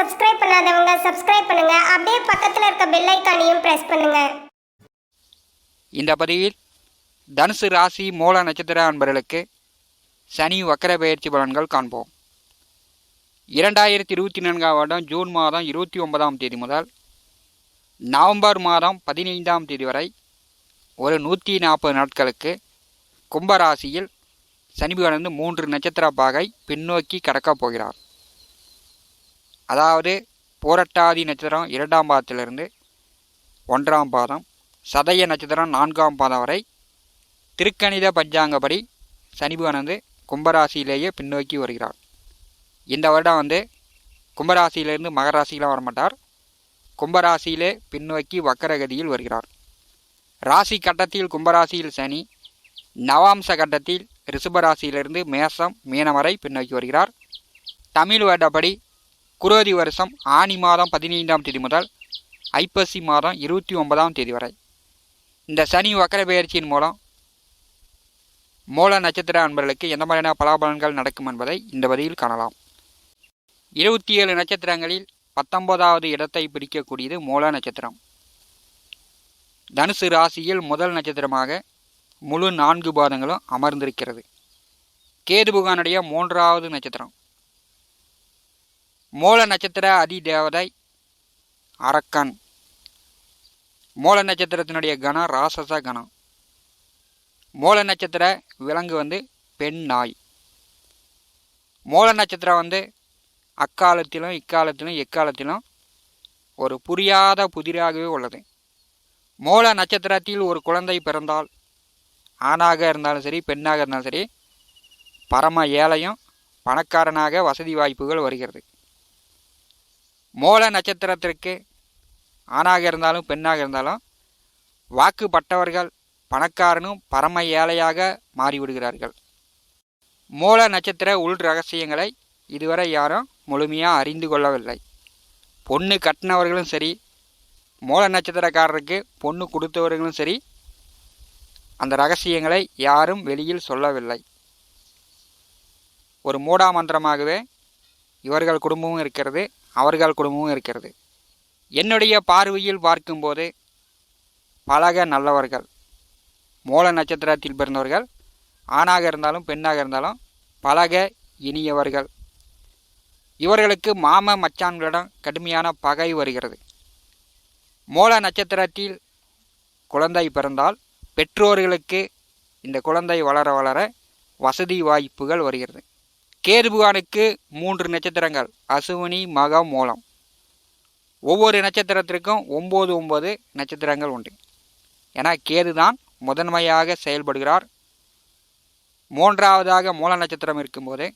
Subscribe பண்ணாதவங்க subscribe பண்ணுங்க. அப்படியே பக்கத்துல இருக்க பெல் ஐகானையும் பிரஸ் பண்ணுங்க. இந்த பதிவில் தனுசு ராசி மூல நட்சத்திர அன்பர்களுக்கு சனி வக்கர பெயர்ச்சி பலன்கள் காண்போம். 2024 வருடம் ஜூன் மாதம் 29ஆம் தேதி முதல் நவம்பர் மாதம் 15ஆம் தேதி வரை ஒரு 140 நாட்களுக்கு கும்பராசியில் சனி பகவான் 3 நட்சத்திர பாகை பின்னோக்கி கடக்கப் போகிறார். அதாவது பூரட்டாதி நட்சத்திரம் 2ஆம் பாதத்திலிருந்து 1ஆம் பாதம், சதய நட்சத்திரம் 4ஆம் பாதம் வரை திருக்கணித பஞ்சாங்கப்படி சனி பகவான் கும்பராசியிலேயே பின்னோக்கி வருகிறார். இந்த வருடம் கும்பராசியிலிருந்து மகராசியில் வரமாட்டார். கும்பராசியிலே பின்னோக்கி வக்கரகதியில் வருகிறார். ராசி கட்டத்தில் கும்பராசியில் சனி, நவாம்ச கட்டத்தில் ரிஷபராசியிலிருந்து மேசம் மீனம் வரை பின்னோக்கி வருகிறார். தமிழ் வருடப்படி குரோதி வருஷம் ஆனி மாதம் 15ஆம் தேதி முதல் ஐப்பசி மாதம் 29ஆம் தேதி வரை இந்த சனி வக்கர பெயர்ச்சியின் மூலம் மூல நட்சத்திர அன்பர்களுக்கு எந்த மாதிரியான பலாபலன்கள் நடக்கும் என்பதை இந்த பதிவில் காணலாம். 27 நட்சத்திரங்களில் 19வது இடத்தை பிடிக்கக்கூடியது மூல நட்சத்திரம். தனுசு ராசியில் முதல் நட்சத்திரமாக முழு 4 பாதங்களும் அமர்ந்திருக்கிறது. கேது பகவானுடைய 3வது நட்சத்திரம். மூல நட்சத்திர அதிதேவதை அரக்கன். மூல நட்சத்திரத்தினுடைய கணம் ராசச கணம். மூல நட்சத்திர விலங்கு பெண் நாய். மூல நட்சத்திரம் அக்காலத்திலும் இக்காலத்திலும் எக்காலத்திலும் ஒரு புரியாத புதிராகவே உள்ளது. மூல நட்சத்திரத்தில் ஒரு குழந்தை பிறந்தால் ஆணாக இருந்தாலும் சரி பெண்ணாக இருந்தாலும் சரி பரம ஏழையும் பணக்காரனாக வசதி வாய்ப்புகள் வருகிறது. மூல நட்சத்திரத்திற்கு ஆணாக இருந்தாலும் பெண்ணாக இருந்தாலும் வாக்குப்பட்டவர்கள் பணக்காரனும் பரம ஏழையாக மாறிவிடுகிறார்கள். மூல நட்சத்திர உள் ரகசியங்களை இதுவரை யாரும் முழுமையாக அறிந்து கொள்ளவில்லை. பொண்ணு கட்டினவர்களும் சரி, மூல நட்சத்திரக்காரருக்கு பொண்ணு கொடுத்தவர்களும் சரி, அந்த ரகசியங்களை யாரும் வெளியில் சொல்லவில்லை. ஒரு மூடாமந்திரமாகவே இவர்கள் குடும்பமும் இருக்கிறது, அவர்கள் குடும்பமும் இருக்கிறது. என்னுடைய பார்வையில் பார்க்கும்போது பழக நல்லவர்கள், மூல நட்சத்திரத்தில் பிறந்தவர்கள் ஆணாக இருந்தாலும் பெண்ணாக இருந்தாலும் பழக இனியவர்கள். இவர்களுக்கு மாம மச்சான்களிடம் கடுமையான பகை வருகிறது. மூல நட்சத்திரத்தில் குழந்தை பிறந்தால் பெற்றோர்களுக்கு இந்த குழந்தை வளர வளர வசதி வாய்ப்புகள் வருகிறது. கேது பகவானுக்கு 3 நட்சத்திரங்கள் அசுவினி மகம் மூலம். ஒவ்வொரு நட்சத்திரத்திற்கும் 9 நட்சத்திரங்கள் உண்டு. ஏன்னா கேது தான் முதன்மையாக செயல்படுகிறார். 3வதாக மூல நட்சத்திரம் இருக்கும்போது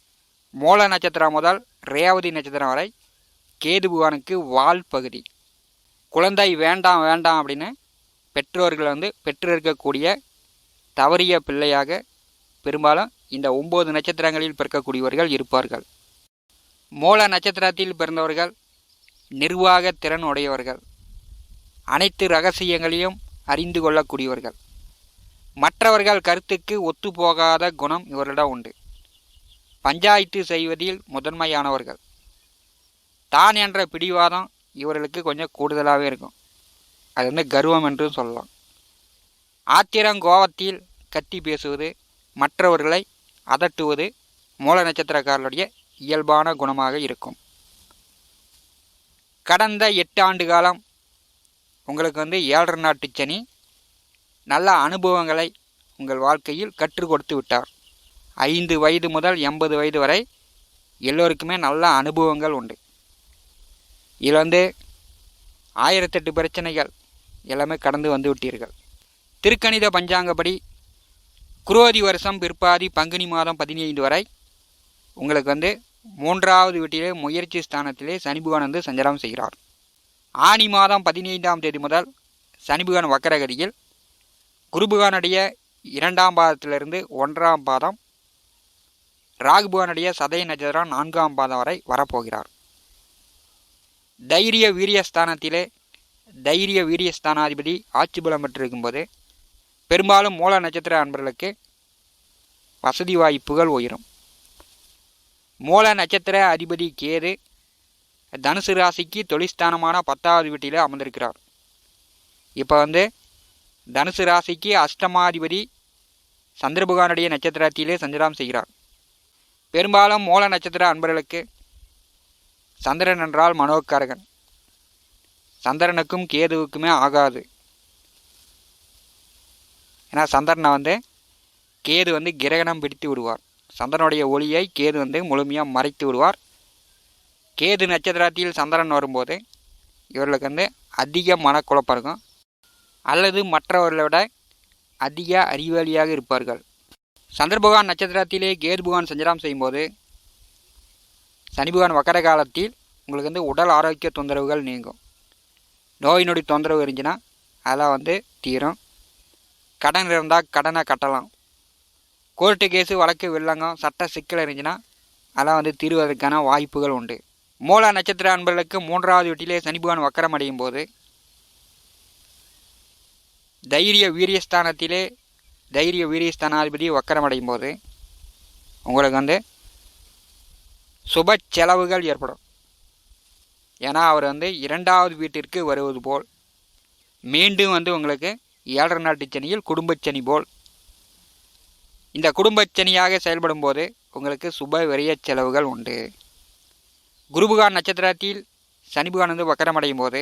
மூல நட்சத்திரம் முதல் ரேவதி நட்சத்திரம் வரை கேது பகவானுக்கு வால் பகுதி. குழந்தை வேண்டாம் வேண்டாம் அப்படின்னு பெற்றோர்கள் பெற்றிருக்கக்கூடிய தவறிய பிள்ளையாக பெரும்பாலும் இந்த 9 நட்சத்திரங்களில் பிறக்கக்கூடியவர்கள் இருப்பார்கள். மூல நட்சத்திரத்தில் பிறந்தவர்கள் நிர்வாக திறன் உடையவர்கள், அனைத்து ரகசியங்களையும் அறிந்து கொள்ளக்கூடியவர்கள், மற்றவர்கள் கருத்துக்கு ஒத்துப்போகாத குணம் இவர்களிடம் உண்டு. பஞ்சாயத்து செய்வதில் முதன்மையானவர்கள். தான் என்ற பிடிவாதம் இவர்களுக்கு கொஞ்சம் கூடுதலாகவே இருக்கும். அது கர்வம் என்று சொல்லலாம். ஆத்திரம் கோபத்தில் கத்தி பேசுவது, மற்றவர்களை அதட்டுவது மூல நட்சத்திரக்காரர்களுடைய இயல்பான குணமாக இருக்கும். கடந்த 8 ஆண்டு காலம் உங்களுக்கு 7.5 நாட்டு சனி நல்ல அனுபவங்களை உங்கள் வாழ்க்கையில் கற்றுக் கொடுத்து விட்டார். 5 வயது முதல் 80 வயது வரை எல்லோருக்குமே நல்ல அனுபவங்கள் உண்டு. இதில் 1008 பிரச்சனைகள் எல்லாமே கடந்து வந்து விட்டீர்கள். திருக்கணித பஞ்சாங்கப்படி குரோதி வருஷம் பிற்பாதி பங்குனி மாதம் 15 வரை உங்களுக்கு 3வது வீட்டிலே முயற்சி ஸ்தானத்திலே சனி பகவான் சஞ்சாரம் செய்கிறார். ஆனி மாதம் 15ஆம் தேதி முதல் சனி பகவான் வக்கரகதியில் குரு பகவானுடைய 2ஆம் பாதத்திலிருந்து 1ஆம் பாதம், ராகு பகவானுடைய சதய நட்சத்திரம் 4ஆம் பாதம் வரை வரப்போகிறார். தைரிய வீரியஸ்தானத்திலே தைரிய வீரியஸ்தானாதிபதி ஆட்சி பலம் பெற்றிருக்கும்போது பெரும்பாலும் மூல நட்சத்திர அன்பர்களுக்கு வசதி வாய்ப்புகள் உயரும். மூல நட்சத்திர அதிபதி கேது தனுசு ராசிக்கு தொழில்ஸ்தானமான 10வது வீட்டில் அமர்ந்திருக்கிறார். இப்போ தனுசு ராசிக்கு அஷ்டமாதிபதி சந்திர பகவானுடைய நட்சத்திரத்திலே சஞ்சாரம் செய்கிறார். பெரும்பாலும் மூல நட்சத்திர அன்பர்களுக்கு சந்திரன் என்றால் மனோக்காரகன். சந்திரனுக்கும் கேதுவுக்குமே ஆகாது. ஏன்னா சந்திரனை கேது கிரகணம் பிடித்து விடுவார். சந்திரனுடைய ஒளியை கேது முழுமையாக மறைத்து விடுவார். கேது நட்சத்திரத்தில் சந்திரன் வரும்போது இவர்களுக்கு அதிக மனக்குழப்பம் இருக்கும், அல்லது மற்றவர்களை விட அதிக அறிவாளியாக இருப்பார்கள். சந்திர பகவான் நட்சத்திரத்திலே கேது பகவான் சஞ்சாரம் செய்யும்போது சனி பகவான் வக்கர காலத்தில் உங்களுக்கு உடல் ஆரோக்கிய தொந்தரவுகள் நீங்கும். நோய் நொடி தொந்தரவு இருந்துச்சுன்னா அதெல்லாம் தீரும். கடன் இருந்தால் கடனை கட்டலாம். கோர்ட்டு கேஸு வழக்கு வில்லங்கம் சட்ட சிக்கல் இருந்துச்சுன்னா அதெல்லாம் தீர்வதற்கான வாய்ப்புகள் உண்டு. மூல நட்சத்திர அன்பர்களுக்கு 3வது வீட்டிலே சனி பகவான் வக்கரம் அடையும் போது தைரிய வீரியஸ்தானாதிபதி வக்கரம் அடையும் போது உங்களுக்கு சுப செலவுகள் ஏற்படும். ஏன்னா அவர் 2வது வீட்டிற்கு வருவது போல் மீண்டும் உங்களுக்கு 7 நாட்டு சனியில் குடும்பச்சனி போல் இந்த குடும்பச்சனியாக செயல்படும் போது உங்களுக்கு சுப விரய செலவுகள் உண்டு. குருபகான் நட்சத்திரத்தில் சனி பகவான் வக்கரமடையும் போது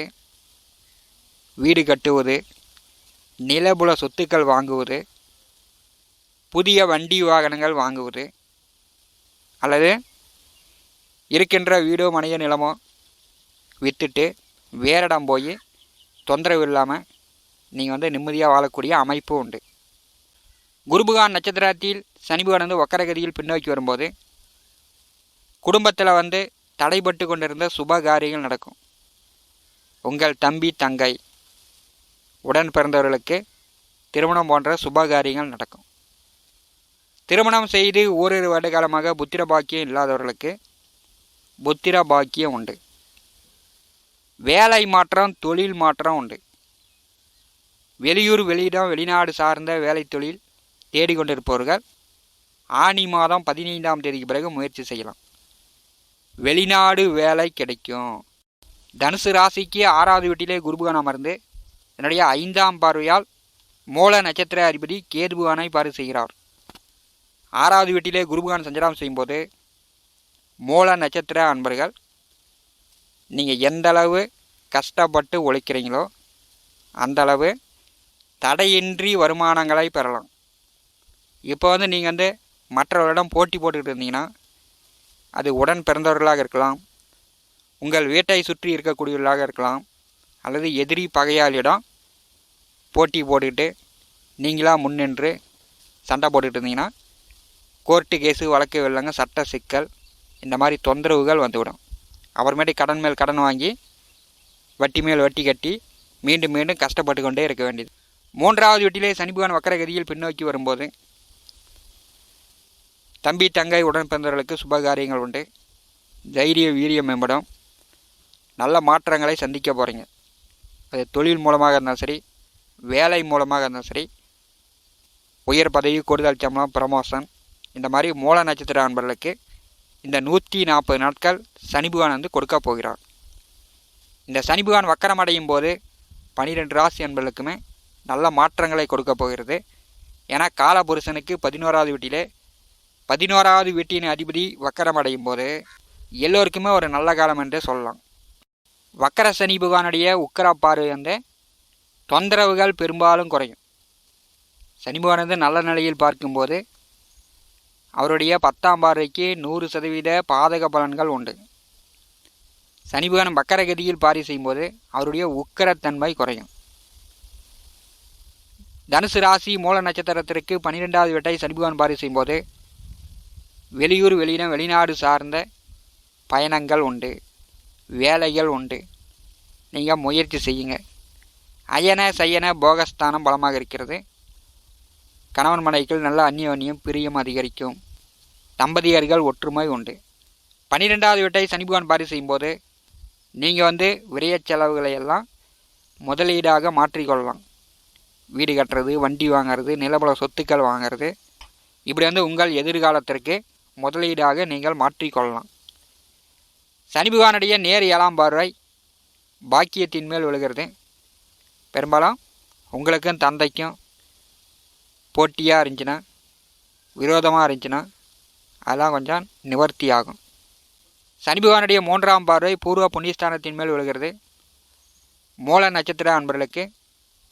வீடு கட்டுவது, நிலபுல சொத்துக்கள் வாங்குவது, புதிய வண்டி வாகனங்கள் வாங்குவது, அல்லது இருக்கின்ற வீடோ மனையோ நிலமோ விற்றுட்டு வேறிடம் போய் தொந்தரவு இல்லாமல் நீங்கள் நிம்மதியாக வாழக்கூடிய அமைப்பு உண்டு. குருபகான் நட்சத்திரத்தில் சனி பகவான் வக்கரகதியில் பின்னோக்கி வரும்போது குடும்பத்தில் தடைபட்டு கொண்டிருந்த சுப காரியங்கள் நடக்கும். உங்கள் தம்பி தங்கை உடன் பிறந்தவர்களுக்கு திருமணம் போன்ற சுப காரியங்கள் நடக்கும். திருமணம் செய்து ஓரிரு வருட காலமாக புத்திர பாக்கியம் இல்லாதவர்களுக்கு புத்திர பாக்கியம் உண்டு. வேலை மாற்றம், தொழில் மாற்றம் உண்டு. வெளியூர் வெளியிடம் வெளிநாடு சார்ந்த வேலை தொழில் தேடிக்கொண்டிருப்பவர்கள் ஆனி மாதம் 15ஆம் தேதிக்கு பிறகு முயற்சி செய்யலாம். வெளிநாடு வேலை கிடைக்கும். தனுசு ராசிக்கு 6வது வீட்டிலே குருபகான் அமர்ந்து என்னுடைய 5ஆம் பார்வையால் மூல நட்சத்திர அதிபதி கேது பகவானை பார்வை செய்கிறார். 6வது வீட்டிலே குருபகான் சஞ்சாரம் செய்யும்போது மூல நட்சத்திர அன்பர்கள் நீங்கள் எந்தளவு கஷ்டப்பட்டு உழைக்கிறீங்களோ அந்தளவு தடையின்றி வருமானங்களை பெறலாம். இப்போ நீங்கள் மற்றவர்களிடம் போட்டி போட்டுக்கிட்டு இருந்தீங்கன்னா அது உடன் பிறந்தவர்களாக இருக்கலாம், உங்கள் வீட்டை சுற்றி இருக்கக்கூடியவர்களாக இருக்கலாம், அல்லது எதிரி பகையாளியிடம் போட்டி போட்டுக்கிட்டு நீங்களாக முன்னின்று சண்டை போட்டுக்கிட்டு இருந்தீங்கன்னா கோர்ட்டு கேஸு வழக்கு வெள்ளங்க சட்ட சிக்கல் இந்த மாதிரி தொந்தரவுகள் வந்துவிடும். அப்புறமேட்டு கடன் மேல் கடன் வாங்கி வட்டி மேல் வட்டி கட்டி மீண்டும் மீண்டும் கஷ்டப்பட்டு கொண்டே இருக்க வேண்டியது. 3வது வீட்டிலே சனி பகவான் வக்கரகதியில் பின்னோக்கி வரும்போது தம்பி தங்கை உடன் பிறந்தவர்களுக்கு சுபகாரியங்கள் உண்டு. தைரிய வீரியம் மேம்படும். நல்ல மாற்றங்களை சந்திக்க போகிறீங்க. அது தொழில் மூலமாக இருந்தாலும் சரி, வேலை மூலமாக இருந்தாலும் சரி, உயர் பதவி, கூடுதல் சம்பளம், ப்ரமோஷன் இந்த மாதிரி மூல நட்சத்திர அன்பர்களுக்கு இந்த 140 நாட்கள் சனி பகவான் கொடுக்க போகிறார். இந்த சனி பகவான் வக்கரம் அடையும் போது 12 ராசி அன்பர்களுக்குமே நல்ல மாற்றங்களை கொடுக்க போகிறது. ஏன்னா காலபுருஷனுக்கு 11வது வீட்டிலே 11வது வீட்டின் அதிபதி வக்கரம் அடையும் போது எல்லோருக்குமே ஒரு நல்ல காலம் என்றே சொல்லலாம். வக்கர சனி பகவானுடைய உக்கர பார்வை தொந்தரவுகள் பெரும்பாலும் குறையும். சனி பகவான் நல்ல நிலையில் பார்க்கும்போது அவருடைய 10ஆம் பார்வைக்கு 100% பாதக பலன்கள் உண்டு. சனி பகவான் வக்கரகதியில் பார்வை செய்யும்போது அவருடைய உக்கரத்தன்மை குறையும். தனுசு ராசி மூல நட்சத்திரத்திற்கு 12வது வீட்டை சனி பகவான் பார்வை செய்யும்போது வெளியூர் வெளியிடம் வெளிநாடு சார்ந்த பயணங்கள் உண்டு, வேலைகள் உண்டு. நீங்கள் முயற்சி செய்யுங்க. அயன சயன போகஸ்தானம் பலமாக இருக்கிறது. கணவன் மனைவிகள் நல்ல அந்யோன்யம் பிரியம் அதிகரிக்கும். தம்பதியர்கள் ஒற்றுமை உண்டு. 12வது வீட்டை சனி பகவான் பார்வை செய்யும்போது நீங்கள் விரைய செலவுகளை எல்லாம் முதலீடாக மாற்றிக்கொள்ளலாம். வீடு கட்டுறது, வண்டி வாங்கிறது, நிலபல சொத்துக்கள் வாங்கிறது, இப்படி உங்கள் எதிர்காலத்திற்கு முதலீடாக நீங்கள் மாற்றிக்கொள்ளலாம். சனி பகவானுடைய நேர் 7ஆம் பார்வை பாக்கியத்தின் மேல் விழுகிறது. பெரும்பாலும் உங்களுக்கும் தந்தைக்கும் போட்டியாக இருந்துச்சுன்னா, விரோதமாக இருந்துச்சுன்னா அதெல்லாம் கொஞ்சம் நிவர்த்தி ஆகும். சனி பகவானுடைய 3ஆம் பார்வை பூர்வ புண்ணியஸ்தானத்தின் மேல் விழுகிறது. மூல நட்சத்திர அன்பர்களுக்கு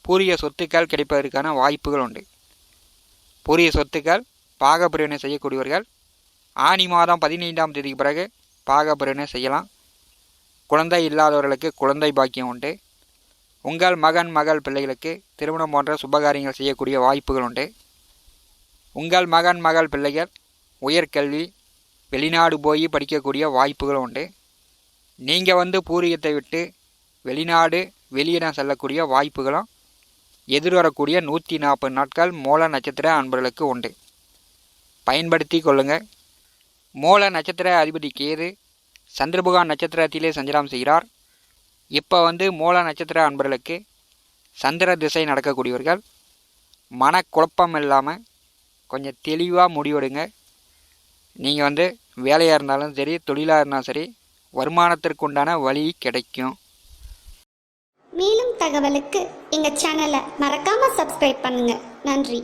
பூரிய சொத்துக்கள் கிடைப்பதற்கான வாய்ப்புகள் உண்டு. பூரிய சொத்துக்கள் பாகப்பிரிவினை செய்யக்கூடியவர்கள் ஆனி மாதம் 15ஆம் தேதிக்கு பிறகு பாகப்பிரிவினை செய்யலாம். குழந்தை இல்லாதவர்களுக்கு குழந்தை பாக்கியம் உண்டு. உங்கள் மகன் மகள் பிள்ளைகளுக்கு திருமணம் போன்ற சுபகாரியங்கள் செய்யக்கூடிய வாய்ப்புகள் உண்டு. உங்கள் மகன் மகள் பிள்ளைகள் உயர்கல்வி வெளிநாடு போய் படிக்கக்கூடிய வாய்ப்புகள் உண்டு. நீங்கள் பூரியத்தை விட்டு வெளிநாடு வெளியிடம் செல்லக்கூடிய வாய்ப்புகளும் எதிர்வரக்கூடிய 140 நாட்கள் மூல நட்சத்திர அன்பர்களுக்கு உண்டு. பயன்படுத்தி கொள்ளுங்கள். மூல நட்சத்திர அதிபதி கேது சந்திரபகவான் நட்சத்திரத்திலே சஞ்சாரம் செய்கிறார். இப்போ மூல நட்சத்திர அன்பர்களுக்கு சந்திர திசை நடக்கக்கூடியவர்கள் மனக்குழப்பம் இல்லாமல் கொஞ்சம் தெளிவாக முடிவெடுங்க. நீங்கள் வேலையாக இருந்தாலும் சரி, தொழிலாக இருந்தாலும் சரி, வருமானத்திற்கு உண்டான வழி கிடைக்கும். மேலும் தகவலுக்கு எங்கள் சேனலை மறக்காமல் சப்ஸ்கிரைப் பண்ணுங்கள். நன்றி.